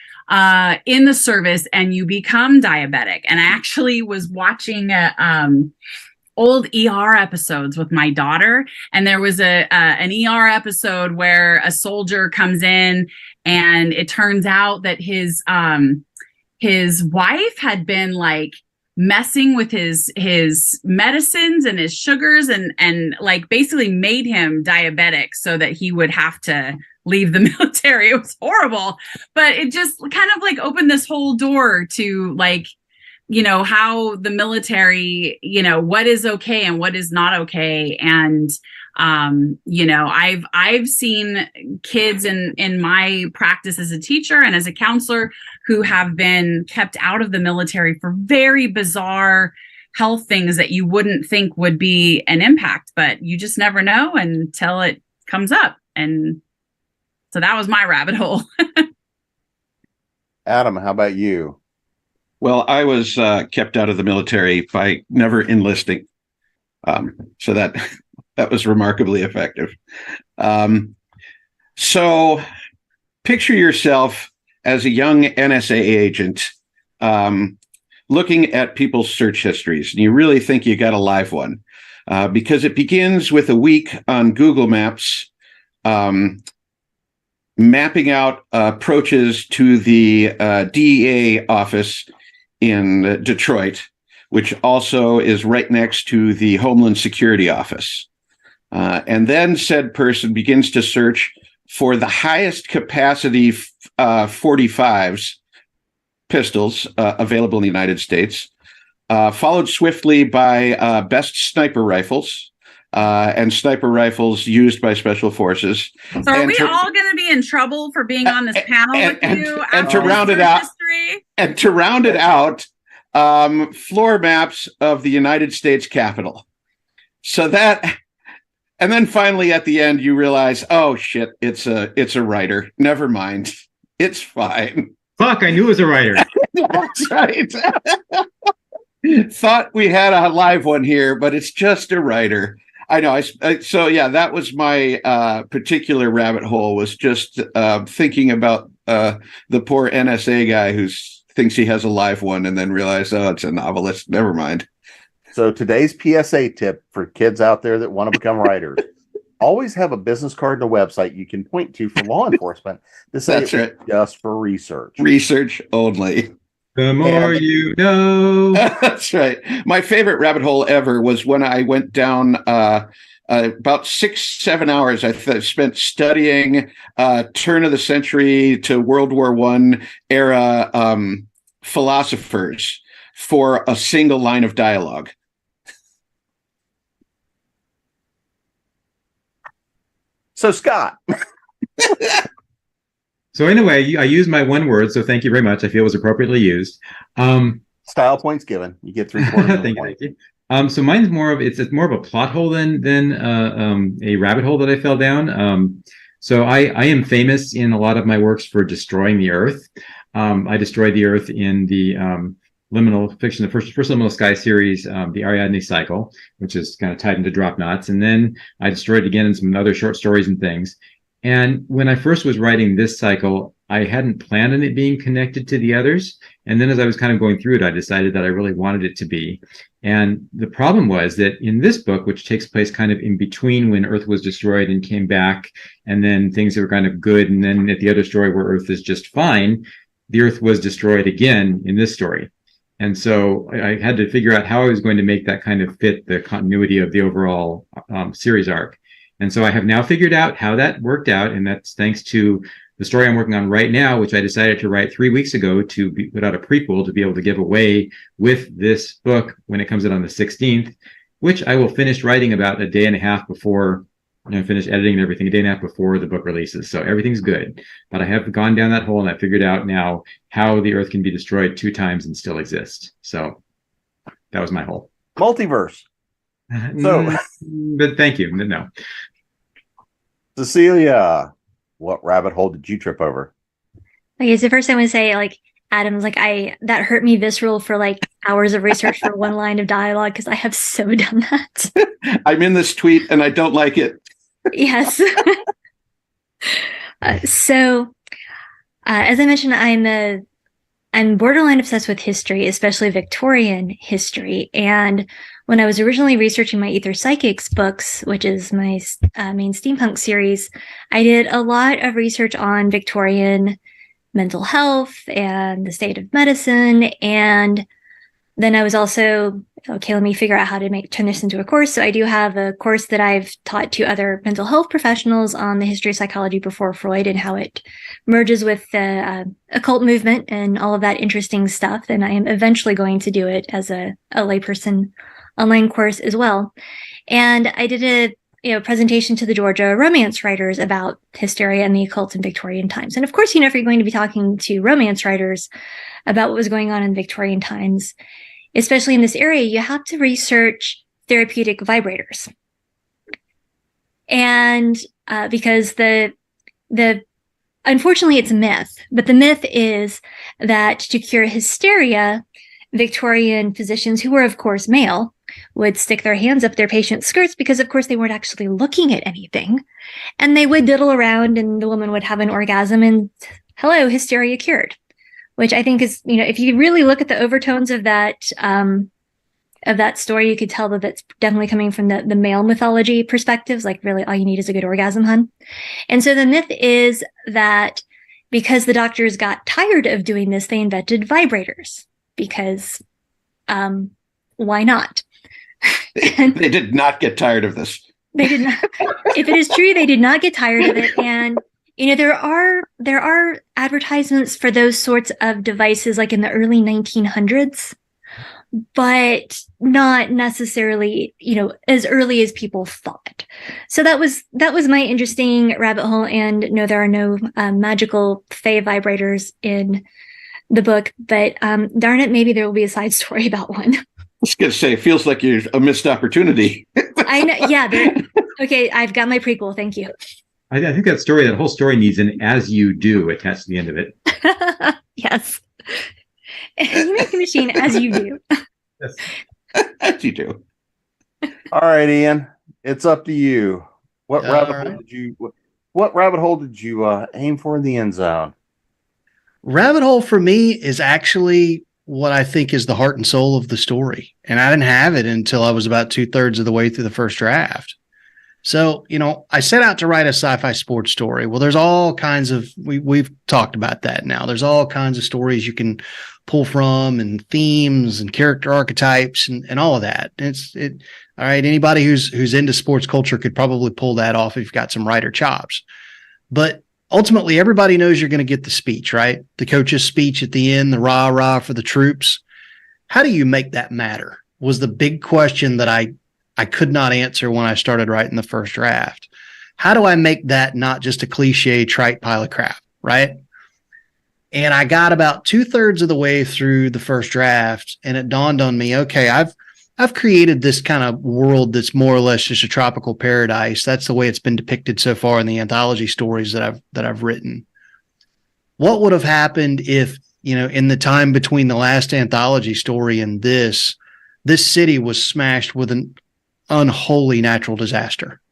in the service and you become diabetic? And I actually was watching old ER episodes with my daughter, and there was an ER episode where a soldier comes in, and it turns out that his wife had been like messing with his medicines and his sugars, and like basically made him diabetic so that he would have to leave the military. It was horrible, but it just kind of like opened this whole door to like, you know, how the military, you know, what is okay and what is not okay. And you know, I've seen kids in my practice as a teacher and as a counselor who have been kept out of the military for very bizarre health things that you wouldn't think would be an impact, but you just never know until it comes up. And so that was my rabbit hole. Adam, how about you? Well, I was kept out of the military by never enlisting. So that was remarkably effective. So picture yourself as a young NSA agent looking at people's search histories, and you really think you got a live one because it begins with a week on Google Maps mapping out approaches to the DEA office in Detroit, which also is right next to the Homeland Security office. And then said person begins to search for the highest capacity 45s pistols available in the United States, followed swiftly by best sniper rifles and sniper rifles used by special forces. So are we all going to be in trouble for being on this panel with you? And to round it out, floor maps of the United States Capitol. So that, and then finally at the end you realize, oh shit, it's a writer. Never mind, it's fine. Fuck, I knew it was a writer. That's right. Thought we had a live one here, but it's just a writer. I know. So yeah, that was my particular rabbit hole, was just thinking about the poor NSA guy who thinks he has a live one and then realized, oh, it's a novelist. Never mind. So today's PSA tip for kids out there that want to become writers: always have a business card and a website you can point to for law enforcement to say it's right. Just for research. Research only. The more you know. That's right. My favorite rabbit hole ever was when I went down about 6-7 hours I spent studying turn of the century to World War I era philosophers for a single line of dialogue. So, Scott. So anyway, I used my one word, so thank you very much. I feel it was appropriately used. Style points given. You get 3/4 thank you. So mine's more of it's more of a plot hole than a rabbit hole that I fell down. So I am famous in a lot of my works for destroying the Earth. I destroyed the Earth in the liminal fiction, the first liminal sky series, the Ariadne cycle, which is kind of tied into Drop Knots, and then I destroyed it again in some other short stories and things. And when I first was writing this cycle, I hadn't planned on it being connected to the others. And then as I was kind of going through it, I decided that I really wanted it to be. And the problem was that in this book, which takes place kind of in between when Earth was destroyed and came back, and then things that were kind of good, and then at the other story where Earth is just fine, the Earth was destroyed again in this story. And so I had to figure out how I was going to make that kind of fit the continuity of the overall series arc. And so I have now figured out how that worked out. And that's thanks to the story I'm working on right now, which I decided to write 3 weeks ago to put out a prequel to be able to give away with this book when it comes out on the 16th, which I will finish writing about a day and a half before, finish editing and everything a day and a half before the book releases. So everything's good. But I have gone down that hole and I figured out now how the Earth can be destroyed 2 times and still exist. So that was my hole. Multiverse. So, but thank you. No. Cecilia, what rabbit hole did you trip over? Okay, so first I want to say, Adam's that hurt me visceral for hours of research for one line of dialogue, because I have so done that. I'm in this tweet and I don't like it. Yes. So, as I mentioned, I'm borderline obsessed with history, especially Victorian history. And when I was originally researching my Ether Psychics books, which is my main steampunk series, I did a lot of research on Victorian mental health and the state of medicine. And then I was also, okay, let me figure out how to turn this into a course. So I do have a course that I've taught to other mental health professionals on the history of psychology before Freud and how it merges with the occult movement and all of that interesting stuff. And I am eventually going to do it as a layperson online course as well. And I did a presentation to the Georgia romance writers about hysteria and the occult in Victorian times. And of course, if you're going to be talking to romance writers about what was going on in Victorian times, especially in this area, you have to research therapeutic vibrators. And because the unfortunately it's a myth, but the myth is that to cure hysteria, Victorian physicians, who were of course male, would stick their hands up their patient's skirts because of course they weren't actually looking at anything. And they would diddle around and the woman would have an orgasm and hello, hysteria cured. Which I think is, if you really look at the overtones of that story, you could tell that that's definitely coming from the male mythology perspectives, really all you need is a good orgasm, hun. And so the myth is that because the doctors got tired of doing this, they invented vibrators because why not? They did not get tired of this. They did not. If it is true, they did not get tired of it. And there are advertisements for those sorts of devices in the early 1900s, but not necessarily, as early as people thought. So that was my interesting rabbit hole. And no, there are no magical fae vibrators in the book, but darn it, maybe there will be a side story about one. I was going to say, it feels like you're a missed opportunity. I know. Yeah. Okay. I've got my prequel. Thank you. I think that whole story needs an "as you do" attached to the end of it. Yes. You make the machine as you do. Yes. As you do. All right, Ian, it's up to you. What rabbit hole did you aim for in the end zone? Rabbit hole for me is actually what I think is the heart and soul of the story. And I didn't have it until I was about 2/3 of the way through the first draft. So, I set out to write a sci-fi sports story. Well, there's all kinds of, we've talked about that now. There's all kinds of stories you can pull from and themes and character archetypes and all of that. All right. Anybody who's into sports culture could probably pull that off if you've got some writer chops. But ultimately, everybody knows you're going to get the speech, right? The coach's speech at the end, the rah rah for the troops. How do you make that matter? Was the big question that I could not answer when I started writing the first draft. How do I make that not just a cliche trite pile of crap, right? And I got about 2/3 of the way through the first draft, and it dawned on me, okay, I've created this kind of world that's more or less just a tropical paradise. That's the way it's been depicted so far in the anthology stories that I've written. What would have happened if, in the time between the last anthology story and this city was smashed with an unholy natural disaster,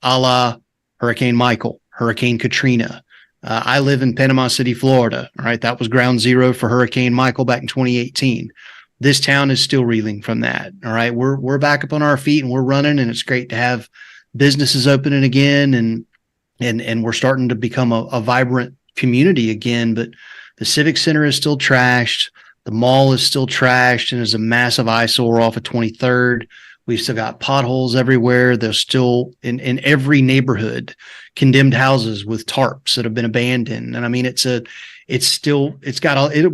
a la Hurricane Michael, Hurricane Katrina. I live in Panama City, Florida. All right. That was ground zero for Hurricane Michael back in 2018. This town is still reeling from that. All right. We're back up on our feet and we're running, and it's great to have businesses opening again. And we're starting to become a vibrant community again, but the Civic Center is still trashed. The mall is still trashed and is a massive eyesore off of 23rd. We've still got potholes everywhere. There's still in every neighborhood condemned houses with tarps that have been abandoned. And I mean, it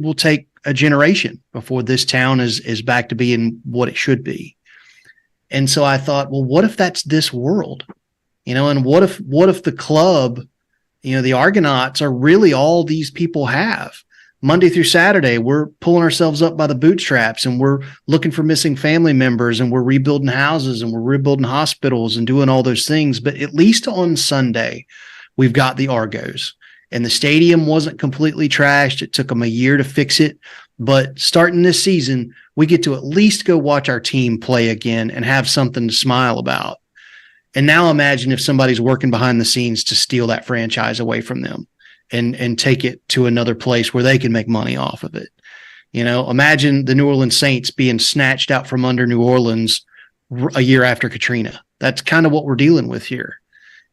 will take a generation before this town is back to being what it should be. And so I thought, well, what if that's this world? And what if the club, the Argonauts are really all these people have? Monday through Saturday, we're pulling ourselves up by the bootstraps and we're looking for missing family members and we're rebuilding houses and we're rebuilding hospitals and doing all those things. But at least on Sunday, we've got the Argos, and the stadium wasn't completely trashed. It took them a year to fix it. But starting this season, we get to at least go watch our team play again and have something to smile about. And now imagine if somebody's working behind the scenes to steal that franchise away from them and take it to another place where they can make money off of it. Imagine the New Orleans Saints being snatched out from under New Orleans a year after Katrina. That's kind of what we're dealing with here.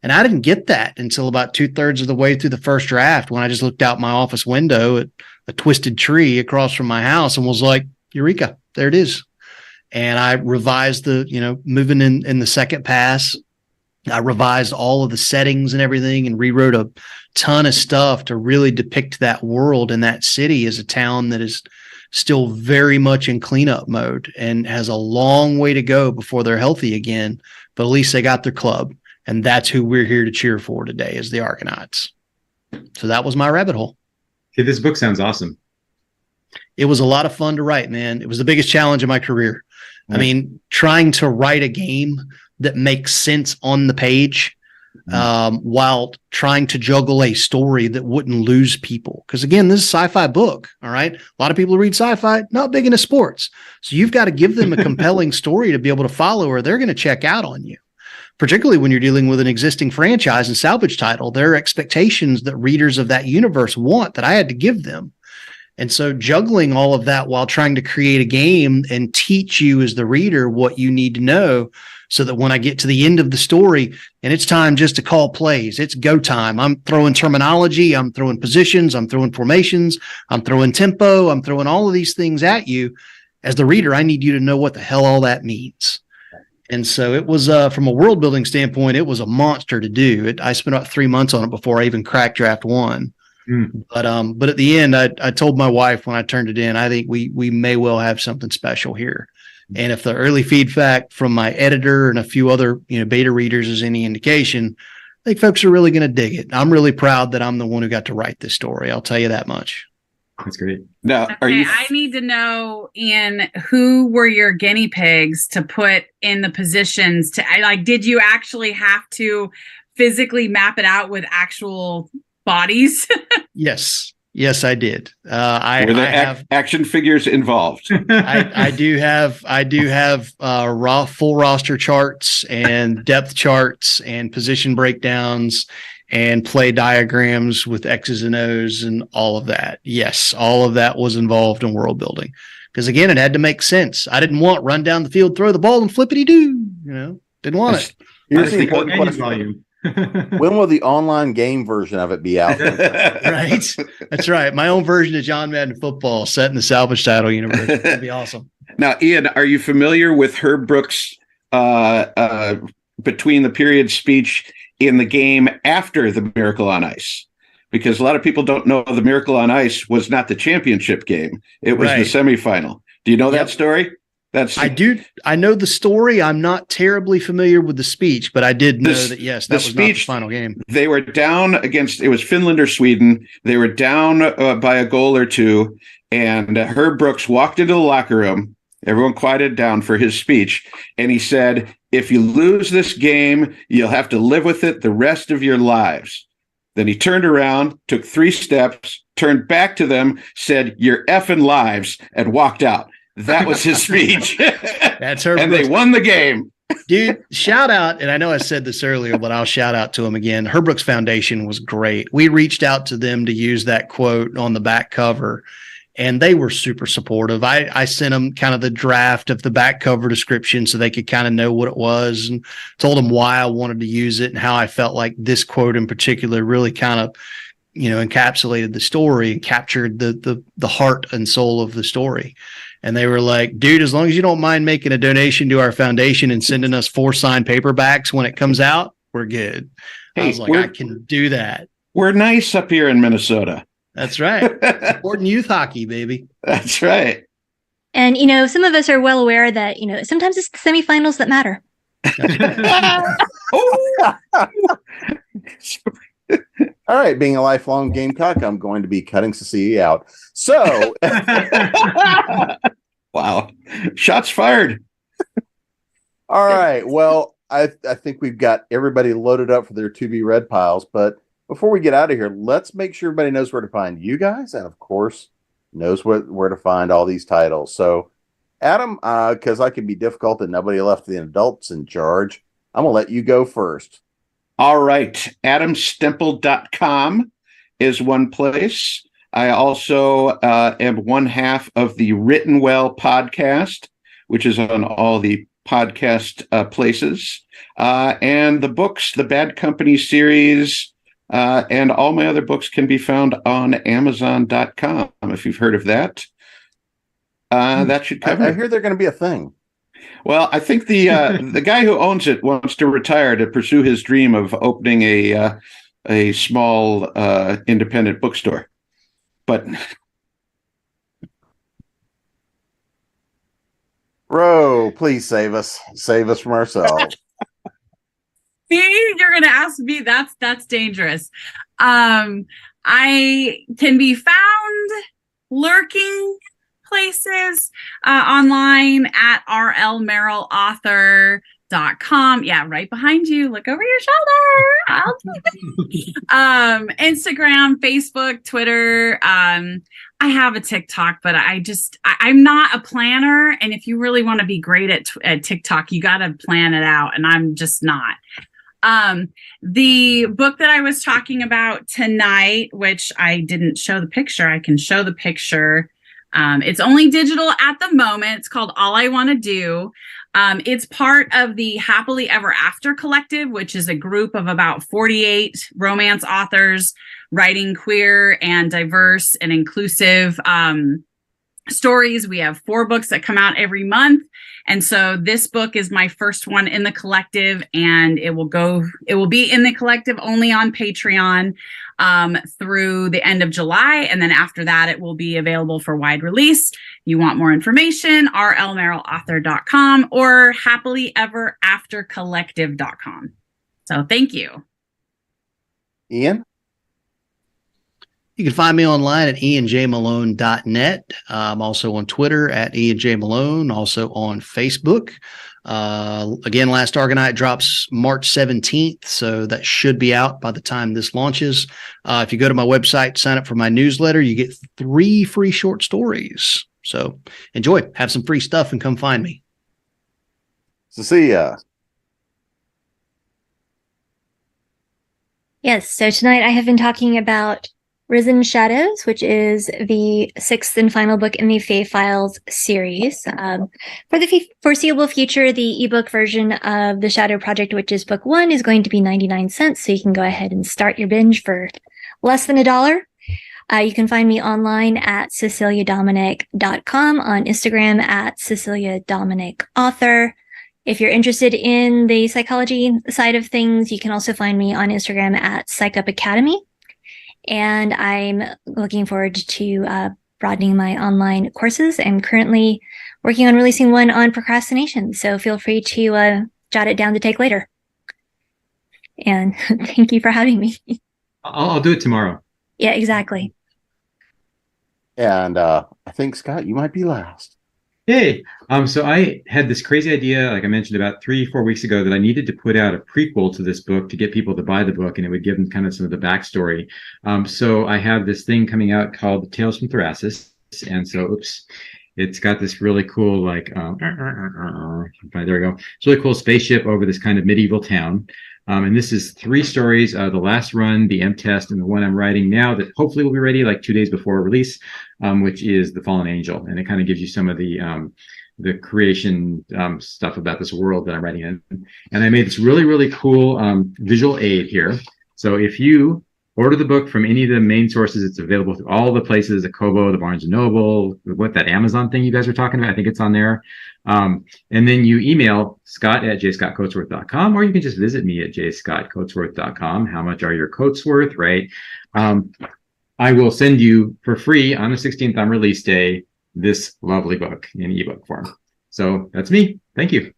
And I didn't get that until about 2/3 of the way through the first draft, when I just looked out my office window at a twisted tree across from my house and was like, Eureka, there it is. And I revised moving in the second pass. I revised all of the settings and everything and rewrote a ton of stuff to really depict that world and that city as a town that is still very much in cleanup mode and has a long way to go before they're healthy again. But at least they got their club. And that's who we're here to cheer for today, is the Argonauts. So that was my rabbit hole. Okay, this book sounds awesome. It was a lot of fun to write, man. It was the biggest challenge of my career. I mean, trying to write a game that makes sense on the page while trying to juggle a story that wouldn't lose people. Because again, this is a sci-fi book. All right. A lot of people who read sci-fi, not big into sports. So you've got to give them a compelling story to be able to follow, or they're going to check out on you. Particularly when you're dealing with an existing franchise and salvage title, there are expectations that readers of that universe want that I had to give them. And so juggling all of that while trying to create a game and teach you as the reader what you need to know, so that when I get to the end of the story and it's time just to call plays, it's go time. I'm throwing terminology, I'm throwing positions, I'm throwing formations, I'm throwing tempo, I'm throwing all of these things at you. As the reader, I need you to know what the hell all that means. And so it was, from a world building standpoint, it was a monster to do. I spent about 3 months on it before I even cracked draft one. But at the end, I told my wife when I turned it in, I think we may well have something special here. And if the early feedback from my editor and a few other beta readers is any indication, I think folks are really going to dig it. I'm really proud that I'm the one who got to write this story. I'll tell you that much. That's great. Now, Okay, I need to know, Ian, who were your guinea pigs to put in the positions did you actually have to physically map it out with actual bodies? Yes, I did. I have action figures involved. I do have full roster charts and depth charts and position breakdowns and play diagrams with X's and O's and all of that. Yes, all of that was involved in world building. Because again, it had to make sense. I didn't want run down the field, throw the ball, and flippity-doo. Didn't want it. Here's the important question. When will the online game version of it be out? Right. That's right. My own version of John Madden football set in the salvage title universe. That'd be awesome. Now, Ian, are you familiar with Herb Brooks' between the period speech in the game after the Miracle on Ice? Because a lot of people don't know the Miracle on Ice was not the championship game. It was the semifinal. Do you know that story? I do. I know the story. I'm not terribly familiar with the speech, but I did know that, yes, that was not the final game. They were down against, it was Finland or Sweden. They were down by a goal or two, and Herb Brooks walked into the locker room. Everyone quieted down for his speech, and he said, "If you lose this game, you'll have to live with it the rest of your lives." Then he turned around, took 3 steps, turned back to them, said, "You're effing lives," and walked out. That was his speech. That's Herb and Brooks. They won the game. Dude, shout out, and I know I said this earlier, but I'll shout out to him again. Herb Brooks Foundation was great. We reached out to them to use that quote on the back cover, and they were super supportive. I sent them kind of the draft of the back cover description so they could kind of know what it was, and told them why I wanted to use it and how I felt like this quote in particular really kind of, encapsulated the story and captured the heart and soul of the story. And they were like, dude, as long as you don't mind making a donation to our foundation and sending us 4 signed paperbacks when it comes out, we're good. Hey, I was like, I can do that. We're nice up here in Minnesota. That's right. Supporting youth hockey, baby. That's right. And, some of us are well aware that, sometimes it's the semifinals that matter. All right, being a lifelong Gamecock, I'm going to be cutting Cecilia out. So, wow, shots fired. All right, well, I think we've got everybody loaded up for their to be read piles. But before we get out of here, let's make sure everybody knows where to find you guys, and of course, knows where to find all these titles. So, Adam, because I can be difficult and nobody left the adults in charge, I'm gonna let you go first. All right. AdamStemple.com is one place. I also am one half of the Written Well podcast, which is on all the podcast places. And the books, the Bad Company series, and all my other books can be found on Amazon.com, if you've heard of that. That should cover it. I hear they're going to be a thing. Well, I think the guy who owns it wants to retire to pursue his dream of opening a small independent bookstore. But Ro, please save us. Save us from ourselves. See, you're gonna ask me. That's dangerous. I can be found lurking places online at rlmerrillauthor.com. Yeah, right behind you. Look over your shoulder. Instagram, Facebook, Twitter. I have a TikTok, but I'm not a planner. And if you really want to be great at TikTok, you got to plan it out. And I'm just not. The book that I was talking about tonight, which I didn't show the picture, I can show the picture. It's only digital at the moment. It's called All I Want to Do. It's part of the Happily Ever After Collective, which is a group of about 48 romance authors writing queer and diverse and inclusive stories. We have 4 books that come out every month. And so this book is my first one in the collective, and it will be in the collective only on Patreon through the end of July. And then after that, it will be available for wide release. You want more information, rlmerrillauthor.com or happilyeveraftercollective.com. So thank you. Ian? You can find me online at ianjmalone.net. I'm also on Twitter at ianjmalone, also on Facebook. Again, Last Argonite drops March 17th, so that should be out by the time this launches. If you go to my website, sign up for my newsletter, you get 3 free short stories. So enjoy, have some free stuff, and come find me. Cecilia? Yes, so tonight I have been talking about Risen Shadows, which is the 6th and final book in the Fae Files series. For the foreseeable future, the ebook version of The Shadow Project, which is book 1, is going to be 99 cents, so you can go ahead and start your binge for less than $1. You can find me online at CeciliaDominic.com, on Instagram at CeciliaDominicAuthor. If you're interested in the psychology side of things, you can also find me on Instagram at PsychUp Academy. And I'm looking forward to broadening my online courses. I'm currently working on releasing one on procrastination, so feel free to jot it down to take later. And thank you for having me. I'll do it tomorrow. Yeah, exactly. And I think, Scott, you might be last. Hey, so I had this crazy idea, like I mentioned about 3-4 weeks ago, that I needed to put out a prequel to this book to get people to buy the book, and it would give them kind of some of the backstory. So I have this thing coming out called Tales from Thrasis, and so, it's got this really cool, like, there we go. It's really cool spaceship over this kind of medieval town. And this is 3 stories, the last run, the M-Test, and the one I'm writing now that hopefully will be ready like 2 days before release, which is The Fallen Angel. And it kind of gives you some of the creation stuff about this world that I'm writing in. And I made this really, really cool visual aid here. So if you order the book from any of the main sources. It's available through all the places, the Kobo, the Barnes & Noble, that Amazon thing you guys are talking about. I think it's on there. And then you email scott@jscottcoatsworth.com, or you can just visit me at jscottcoatsworth.com. How much are your coats worth, right? I will send you for free on the 16th on release day this lovely book in ebook form. So that's me. Thank you.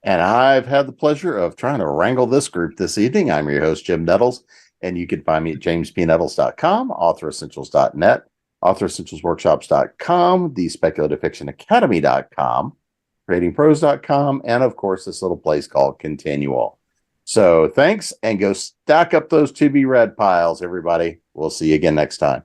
And I've had the pleasure of trying to wrangle this group this evening. I'm your host, Jim Nettles, and you can find me at jamespnettles.com, authoressentials.net, authoressentialsworkshops.com, the speculative-fiction-academy.com, creatingprose.com, and of course, this little place called ConTinual. So thanks, and go stack up those to-be-read piles, everybody. We'll see you again next time.